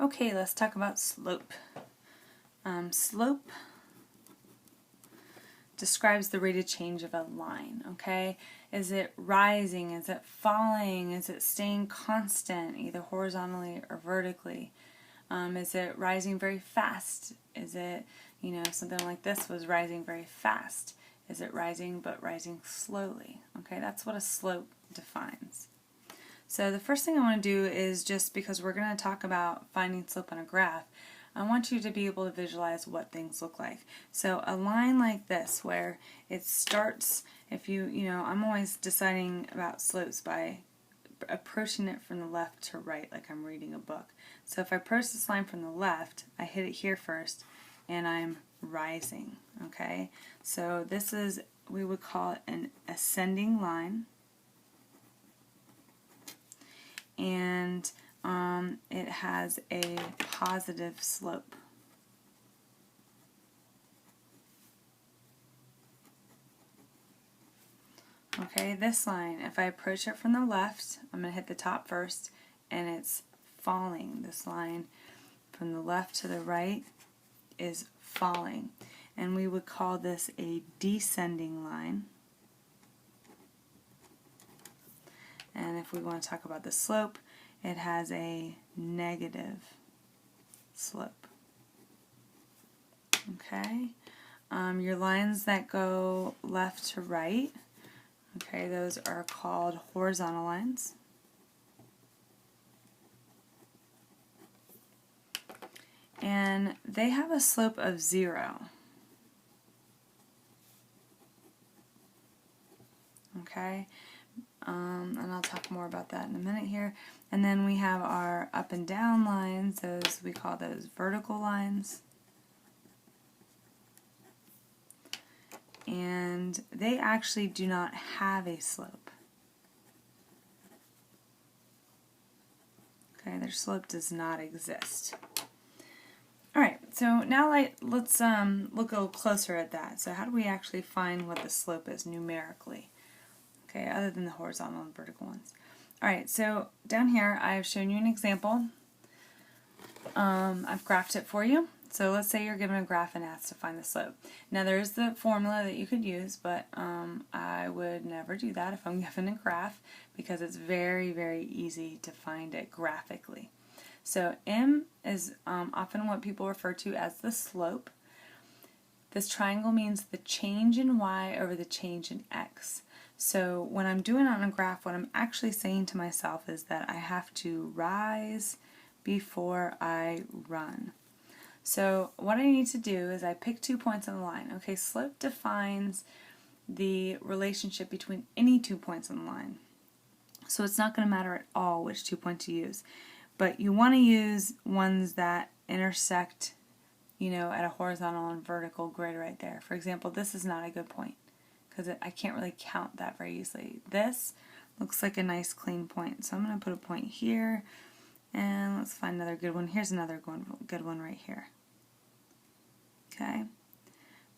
Okay, let's talk about slope. Slope describes the rate of change of a line, okay? Is it rising? Is it falling? Is it staying constant, either horizontally or vertically? Is it rising very fast? Is it, something like this was rising very fast? Is it rising but rising slowly? Okay, that's what a slope defines. So the first thing I want to do is, just because we're going to talk about finding slope on a graph, I want you to be able to visualize what things look like. So a line like this, where it starts, I'm always deciding about slopes by approaching it from the left to right, like I'm reading a book. So if I approach this line from the left, I hit it here first, and I'm rising, okay? So this is, we would call it an ascending line. And it has a positive slope. Okay, this line, if I approach it from the left, I'm going to hit the top first, and it's falling. This line from the left to the right is falling. And we would call this a descending line. And if we want to talk about the slope, it has a negative slope. Okay, your lines that go left to right, okay, those are called horizontal lines. And they have a slope of 0. Okay. And I'll talk more about that in a minute here. And then we have our up and down lines. Those, we call those vertical lines. And they actually do not have a slope. Okay, their slope does not exist. Alright, so now let's look a little closer at that. So how do we actually find what the slope is numerically? Okay, other than the horizontal and vertical ones. Alright, so down here I've shown you an example. I've graphed it for you. So let's say you're given a graph and asked to find the slope. Now there's the formula that you could use, but I would never do that if I'm given a graph, because it's very, very easy to find it graphically. So M is often what people refer to as the slope. This triangle means the change in y over the change in x. So when I'm doing it on a graph, what I'm actually saying to myself is that I have to rise before I run. So what I need to do is I pick 2 points on the line. Okay, slope defines the relationship between any 2 points on the line. So it's not going to matter at all which 2 points you use. But you want to use ones that intersect, at a horizontal and vertical grid right there. For example, this is not a good point, because I can't really count that very easily. This looks like a nice clean point, so I'm going to put a point here, and let's find another good one. Here's another good one right here. Okay,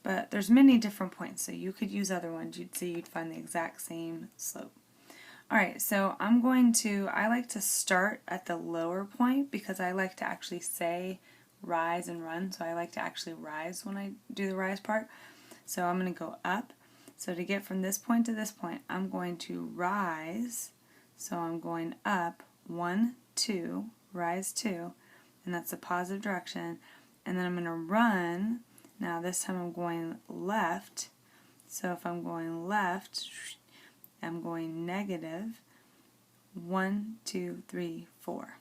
but there's many different points, so you could use other ones. You'd see you'd find the exact same slope. Alright, so I like to start at the lower point, because I like to actually say rise and run, so I like to actually rise when I do the rise part. So I'm going to go up. So to get from this point to this point, I'm going to rise. So I'm going up 1, 2, rise 2, and that's the positive direction. And then I'm going to run. Now this time I'm going left. So if I'm going left, I'm going negative 1, 2, 3, 4.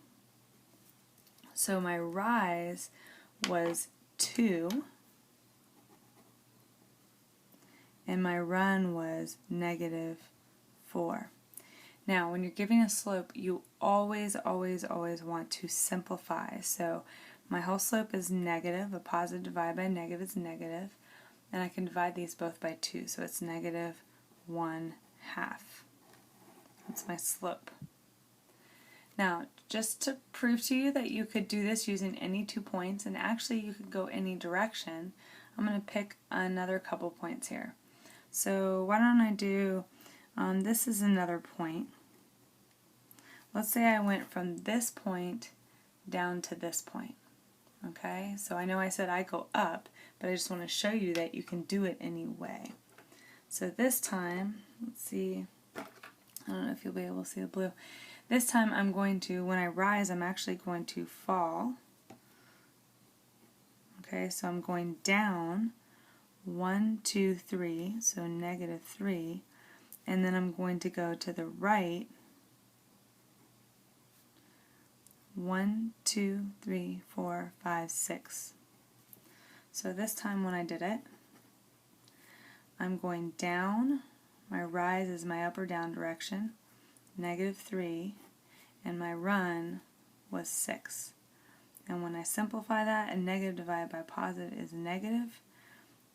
So my rise was 2. And my run was negative 4. Now, when you're giving a slope, you always, always, always want to simplify. So my whole slope is negative. A positive divided by a negative is negative. And I can divide these both by 2. So it's negative 1/2. That's my slope. Now, just to prove to you that you could do this using any 2 points, and actually you could go any direction, I'm going to pick another couple points here. So why don't I do, this is another point. Let's say I went from this point down to this point. Okay, so I know I said I go up, but I just want to show you that you can do it any way. So this time, let's see, I don't know if you'll be able to see the blue. This time I'm going to, when I rise, I'm actually going to fall. Okay, so I'm going down 1, 2, 3, so -3, and then I'm going to go to the right 1, 2, 3, 4, 5, 6. So this time when I did it, I'm going down, my rise is my up or down direction, -3, and my run was 6. And when I simplify that, a negative divided by positive is negative.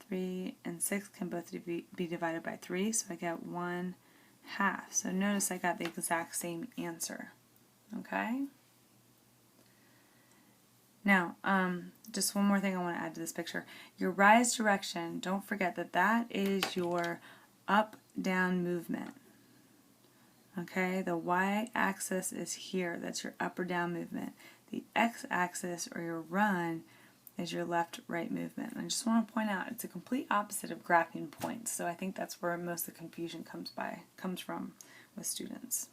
3 and 6 can both be divided by 3, so I get 1/2. So notice I got the exact same answer. Okay? Now, just one more thing I want to add to this picture. Your rise direction, don't forget that that is your up-down movement. Okay, the y-axis is here. That's your up or down movement. The x-axis, or your run, is your left-right movement. And I just want to point out, it's a complete opposite of graphing points. So I think that's where most of the confusion comes from with students.